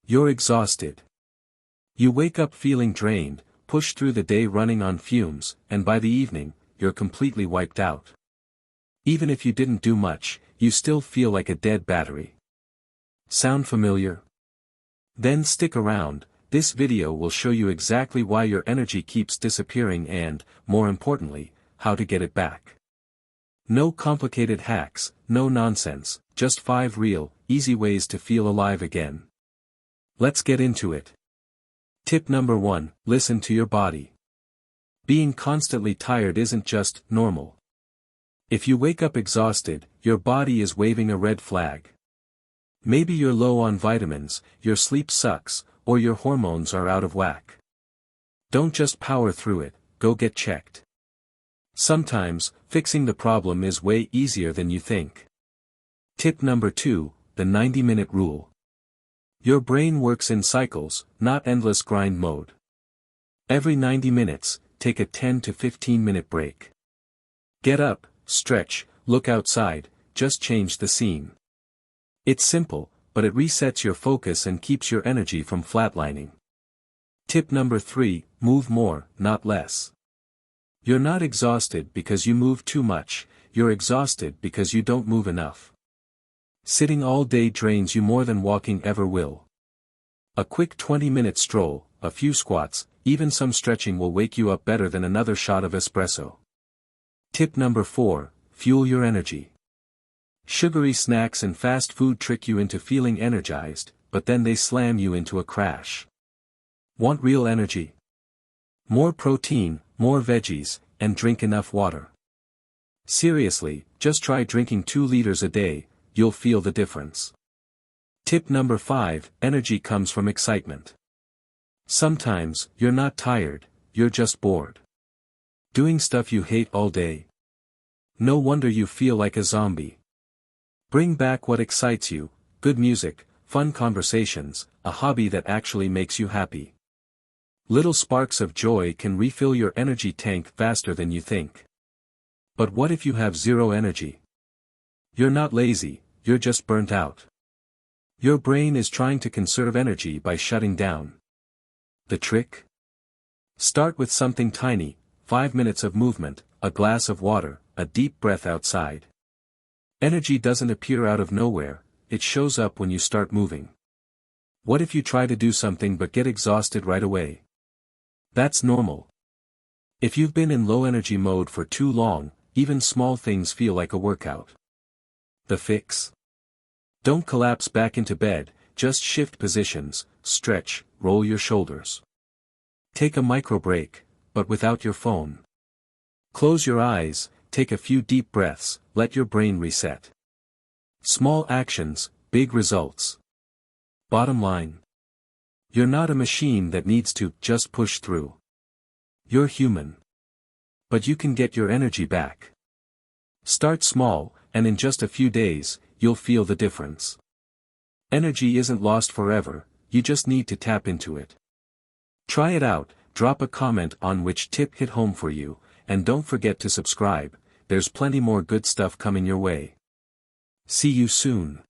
You're exhausted. You wake up feeling drained, push through the day running on fumes, and by the evening, you're completely wiped out. Even if you didn't do much, you still feel like a dead battery. Sound familiar? Then stick around, this video will show you exactly why your energy keeps disappearing and, more importantly, how to get it back. No complicated hacks, no nonsense, just 5 real, easy ways to feel alive again. Let's get into it. Tip number 1, listen to your body. Being constantly tired isn't just normal. If you wake up exhausted, your body is waving a red flag. Maybe you're low on vitamins, your sleep sucks, or your hormones are out of whack. Don't just power through it, go get checked. Sometimes, fixing the problem is way easier than you think. Tip number 2, the 90-minute rule. Your brain works in cycles, not endless grind mode. Every 90 minutes, take a 10 to 15-minute break. Get up, stretch, look outside, just change the scene. It's simple, but it resets your focus and keeps your energy from flatlining. Tip number 3, move more, not less. You're not exhausted because you move too much, you're exhausted because you don't move enough. Sitting all day drains you more than walking ever will. A quick 20-minute stroll, a few squats, even some stretching will wake you up better than another shot of espresso. Tip number 4, fuel your energy. Sugary snacks and fast food trick you into feeling energized, but then they slam you into a crash. Want real energy? More protein, more veggies, and drink enough water. Seriously, just try drinking 2 liters a day, you'll feel the difference. Tip number 5, energy comes from excitement. Sometimes, you're not tired, you're just bored. Doing stuff you hate all day. No wonder you feel like a zombie. Bring back what excites you, good music, fun conversations, a hobby that actually makes you happy. Little sparks of joy can refill your energy tank faster than you think. But what if you have zero energy? You're not lazy, you're just burnt out. Your brain is trying to conserve energy by shutting down. The trick? Start with something tiny, 5 minutes of movement, a glass of water, a deep breath outside. Energy doesn't appear out of nowhere, it shows up when you start moving. What if you try to do something but get exhausted right away? That's normal. If you've been in low energy mode for too long, even small things feel like a workout. The fix? Don't collapse back into bed, just shift positions, stretch, roll your shoulders. Take a micro break, but without your phone. Close your eyes, take a few deep breaths, let your brain reset. Small actions, big results. Bottom line. You're not a machine that needs to just push through. You're human. But you can get your energy back. Start small, and in just a few days, you'll feel the difference. Energy isn't lost forever, you just need to tap into it. Try it out, drop a comment on which tip hit home for you, and don't forget to subscribe, there's plenty more good stuff coming your way. See you soon.